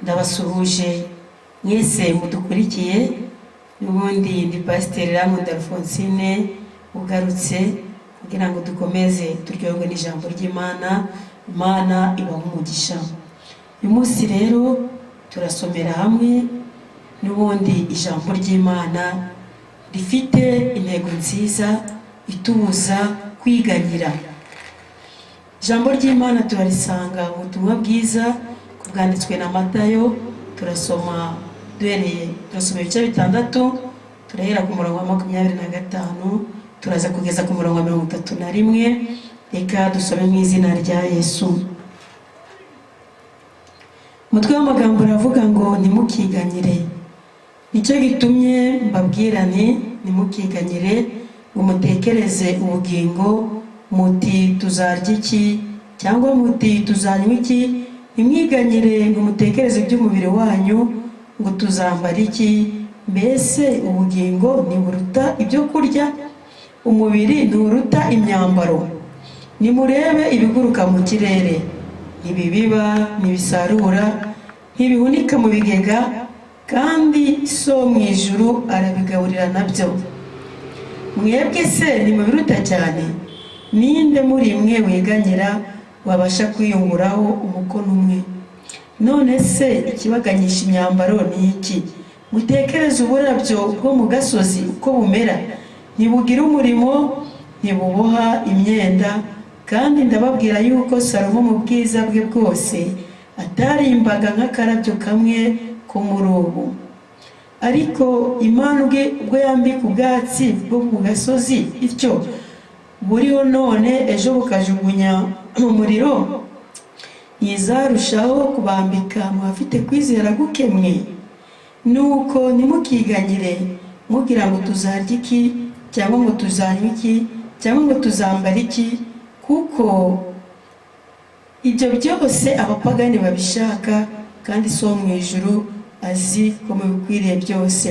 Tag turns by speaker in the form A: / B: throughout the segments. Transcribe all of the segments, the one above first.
A: ndabasuhuje mwese mudukurikiye. N'ubundi ndi Pasiteri Rankunda Alphonsine ugarutse kugira ngo dukomeze turyoherwe n'ijambo ry'Imana. Imana ibahe umugisha. Uyu munsi rero turasomera hamwe n'ubundi ijambo ry'Imana rifite intego nziza itubuza kwiganyira. Ijambo ry'Imana turarisanga mu butumwa bwiza bwanditswe na Matayo. Turasoma ibice 6, turahera ku murongo wa 25 turaza kugeza ku murongo wa 31. Reka dusome mu izina rya Yesu. Umutwe w'amagambo uravuga ngo ntimukiganyire. Nicyo gitumye mbabwira nti ntimukiganyire ngo mutekereze ubugingo muti tuzarya iki cyangwa muti tuzanywa iki. Ntimwiganyire ngo mutekereze iby'umubiri wanyu ngo tuzambara iki. Mbese ubugingo ntiburuta ibyo kurya, umubiri nturuta imyambaro? Nimurebe ibiguruka mu kirere, ntibibiba, ntibisarura, ntibihunika mu bigega, kandi so mu ijuru arabigaburira nabyo. Mwebwe se ntimubiruta cyane? Ninde muri mwe wiganyira wabasha kwiyunguraho umukono umwe? None se ikibaganyisha imyambaro ni iki? Mutekereze uburabyo bwo mu gasozi uko bumera, ntibugira umurimo, ntibuboha imyenda. Kandi ndababwira yuko Salomo mu bwiza bwe bwose atarimbaga nk'akarabyo kamwe ko muri ubu. Ariko Imana ubwo yambika ubwatsi bwo mu gasozi ityo buriho none ejo bukajugunya mu muriro, ntizarushaho kubambika mu bafite kwizera guke mwe? Nuko ntimukiganyire mugira ngo tuzarya iki cyangwa ngo tuzanywa iki cyangwa ngo tuzambara iki, kuko ibyo byose abapagani babishaka, kandi so mu ijuru azi ko mubikwiriye byose.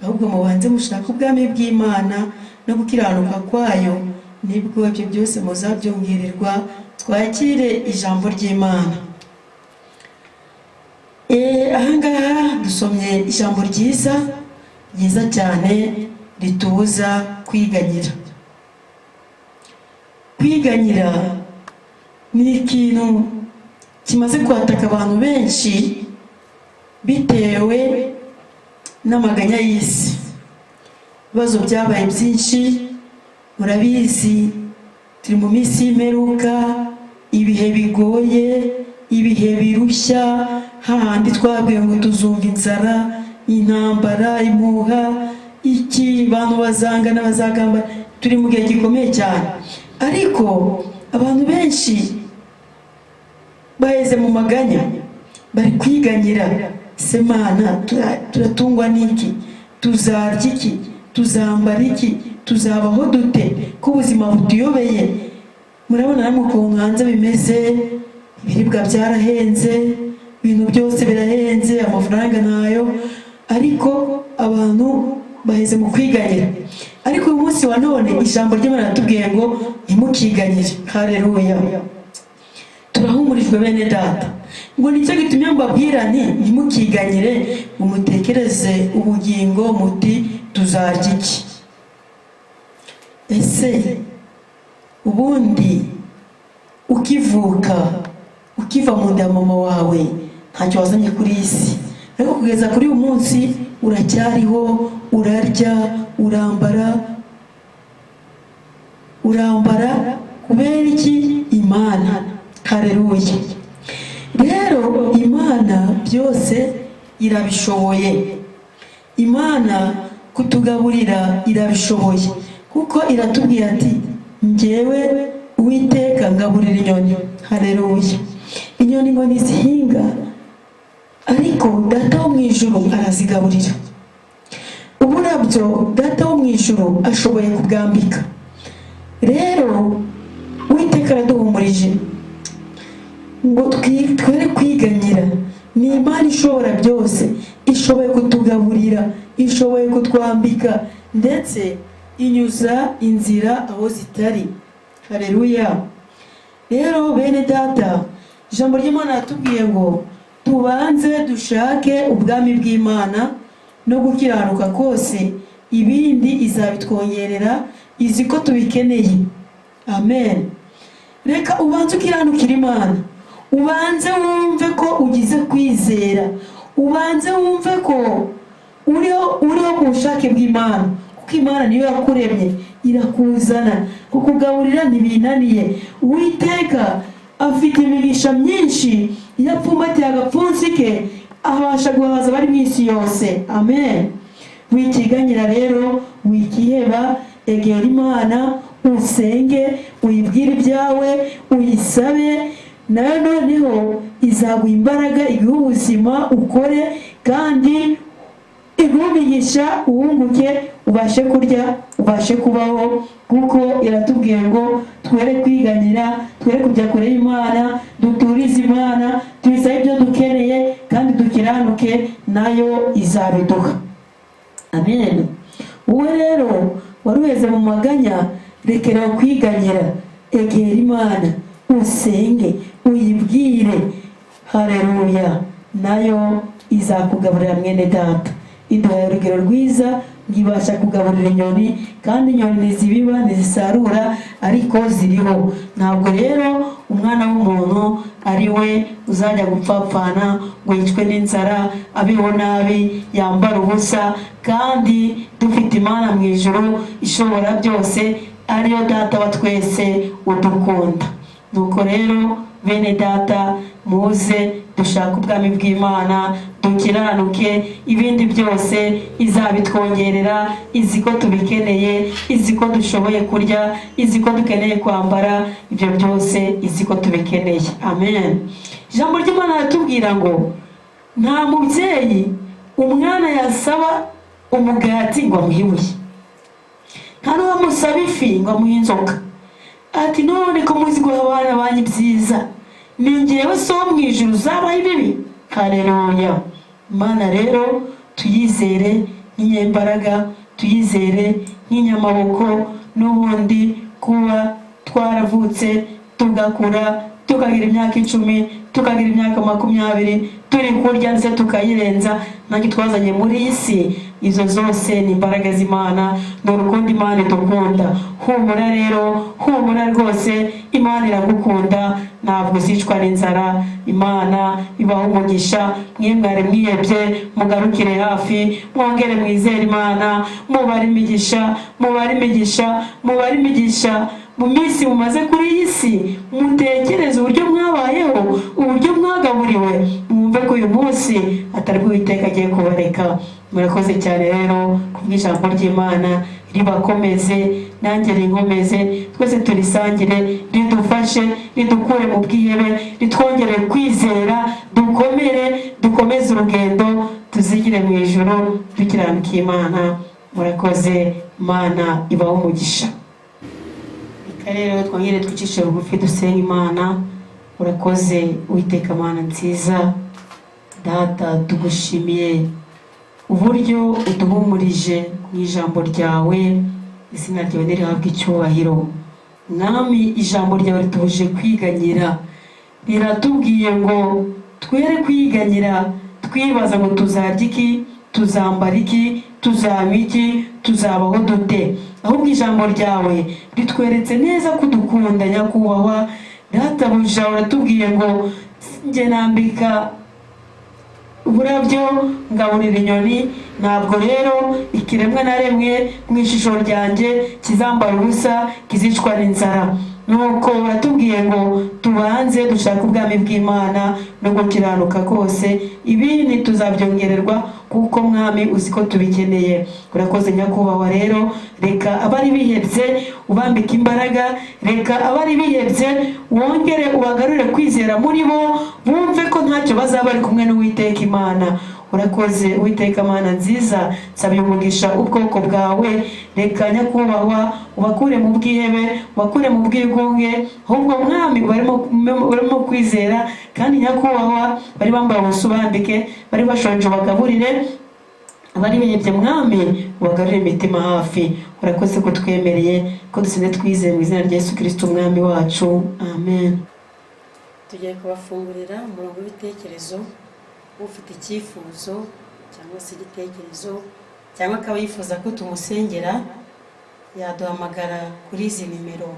A: Ahubwo mubanze mushaka ubwami bw'Imana no gukiranuka kwayo, nibwo ibyo byose muzabyongererwa. Twakire ijambo ry'Imana. Ahangaha dusomye ijambo ryiza cyane ritubuza kwiganyira. Kwiganyira ni ikintu kimaze kwataka abantu benshi bitewe n'amaganya y'isi. Ibibazo byabaye byinshi, murabizi turi mu minsi y'imperuka, ibihe bigoye, ibihe birushya, hahandi twabwiye ngo tuzumva inzara, intambara, impuha, iki, abantu bazangana, bazagambana. Turi mu gihe gikomeye cyane, ariko abantu benshi baheze mu maganya, bari kwiganyira. Se Mana, turatungwa n'iki? Tuzarya iki? Tuzambara iki? Tuzabaho dute ko ubuzima butuyobeye? Murabona namwe ukuntu hanze bimeze, ibiribwa byarahenze, ibintu byose birahenze, amafaranga nayo, ariko abantu baheze mu kwiganyira. Ariko uyu munsi wa none ijambo ry'Imana ratubwiye ngo ntimukiganyire. Haleluya! Turahumurijwe bene data, ngo nicyo gitumye mbabwira nti ntimukiganyire ngo mutekereze ubugingo muti tuzarya iki. Ese ubundi ukivuka, ukiva mu nda ya mama wawe, ntacyo wazanye kuri iyi si, ariko kugeza kuri uyu munsi uracyariho, urarya, urambara kubera iki? Imana. Haleluya! Rero Imana byose irabishoboye. Imana kutugaburira irabishoboye, kuko iratubwira ati njyewe Uwiteka ngaburira inyoni. Haleluya! Inyoni ngo ntizihinga, ariko Data wo mu ijuru arazigaburira. Uburabyo Data wo mu ijuru ashoboye kubwambika. Rero Uwiteka araduhumurije ngo twere kwiganyira. Ni Imana ishobora byose, ishoboye kutugaburira, ishoboye kutwambika, ndetse inyuza inzira aho zitari. Haleluya! Rero bene data, ijambo ry'Imana ratubwiye ngo tubanze dushake ubwami bw'Imana no gukiranuka kose, ibindi izabitwongerera, izi ko tubikeneye. Amen. Reka ubanze ukiranukira Imana, ubanze wumve ko ugize kwizera, ubanze wumve ko uriho ku bushake bw'Imana, kuko Imana niyo yakuremye, irakuzana kukugaburira ntibinaniye. Uwiteka afite imigisha myinshi, iyo apfumbatiye agapfunsi ke abasha guhaza abari mu isi yose. Amen. Wikiganyira rero, wikiheba, egera Imana, usenge, uyibwire ibyawe, uyisabe, nayo noneho izaguha imbaraga, iguhe ubuzima, ukore kandi igumigisha, uwunguke, ubashe kurya, ubashe kubaho, kuko iratubwiye ngo twere kwiganyira, twere kujya kure y'Imana, duturize Imana, tuyisabe ibyo dukeneye kandi dukiranuke, nayo izabiduha. Amen. Wowe rero waruheze mu maganya, rekera kwiganyira, egera Imana, usenge, uyibwire. Haleluya. Nayo izakugaburira mwene data. Iduhaye urugero rwiza, ngibasha kugaburira inyoni, kandi inyoni ntizibiba ntizisarura, ariko ziriho. Ntabwo rero umwana w'umuntu ari we uzajya gupfapfana ngo yicwe n'inzara, abeho nabi, yambara ubusa, kandi dufite Imana mu ijuru ishobora byose, ariyo data wa twese udukunda. Nuko rero bene data, muze dushaka ubwami bw'Imana, dukiranuke, ibindi byose izabitwongerera, izi ko tubikeneye, izi ko dushoboye kurya, izi ko dukeneye kwambara, ibyo byose izi ko tubikeneye. Amen. Ijambo ry'Imana ratubwira ngo nta mubyeyi umwana yasaba umugati ngo amuhe ibuye, nta n'uwamusaba ifi ngo amuhe inzoka. Ati none ko muzi guha abana banyu ibyiza, ni njyewe so mu ijuru uzabaha ibibi? Haleluya. Imana rero tuyizere nk'inyembaraga, tuyizere nk'inyamaboko, n'ubundi kuba twaravutse tugakura, tukagira imyaka 10, tukagira imyaka 20, turi kurya ndetse tukayirenza, nanjye twazanye muri iyi si. Izo zose ni imbaraga z'Imana, ni urukundo Imana idukunda. Humura rero, humura rwose, Imana iragukunda, ntabwo uzicwa n'inzara. Imana ibaho umugisha. Mwe mwari mwihebye, mugarukire hafi, mwongere mwizere Imana, mubare imigisha, mubare imigisha, mubare imigisha. Mu minsi mumaze kuri iyi si, mutekereze uburyo mwabayeho, uburyo mwagaburiwe, mwumve ko uyu munsi atari bwo Uwiteka agiye kubareka. Murakoze cyane rero kubw'ijambo ry'Imana, ribakomeze nanjye rinkomeze, twese turisangire, ridufashe, ridukure mu bwihebe, ritwongere kwizera, dukomere, dukomeze urugendo, tuzigire mu ijuru dukiranukiye Imana. Murakoze, Imana ibaho umugisha. Rero twongere twicishe bugufi dusenga Imana. Urakoze Uwiteka Mana nziza, Data tugushimiye uburyo uduhumurije mu ijambo ryawe, izina ryawe nirihabwe icyubahiro. Mwami, ijambo ryawe ritubuje kwiganyira, riratubwiye ngo twere kwiganyira twibaza ngo tuzarya iki, tuzambara iki, tuzaba iki, tuzabaho dute. Ahubwo ijambo ryawe ritweretse neza kudukunda nyakubahwa. Data buja uratubwiye ngo njye nambika uburabyo ngaburira inyoni, ntabwo rero ikiremwa na remwe mu ishusho ryanjye kizambara ubusa, kizicwa n'inzara. Nuko uratubwiye ngo tubanze dushaka ubwami bw'Imana no gukiranuka kose, ibindi tuzabyongererwa, kuko Mwami uzi ko tubikeneye. Urakoze nyakubahwa rero, reka abari bihebye ubambika imbaraga, reka abari bihebye wongere ubagarure kwizera muri bo, bumve ko ntacyo bazaba bari kumwe n'Uwiteka Imana. Urakoze Uwiteka Mana nziza, nsabye umugisha ubwoko bwawe, reka nyakubahwa ubakure mu bwihebe, ubakure mu bwigunge, ahubwo Mwami barimo kwizera, kandi nyakubahwa bari bambaye ubusa ubambike, bari bashonje bagaburire, abari bihebye Mwami ubagarure imitima hafi. Urakoze ko twemereye ko dusenze twizeye mu izina rya Yesu Kristo Umwami wacu. Amen. Tugiye kubafungurira umurongo w'ibitekerezo ufite icyifuzo cyangwa se igitekerezo cyangwa akaba yifuza ko tumusengera yaduhamagara kuri izi nimero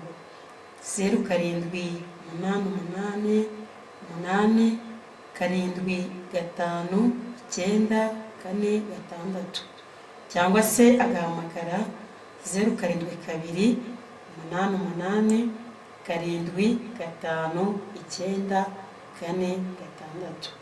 A: 0788875946 cyangwa se agahamagara 0728875946.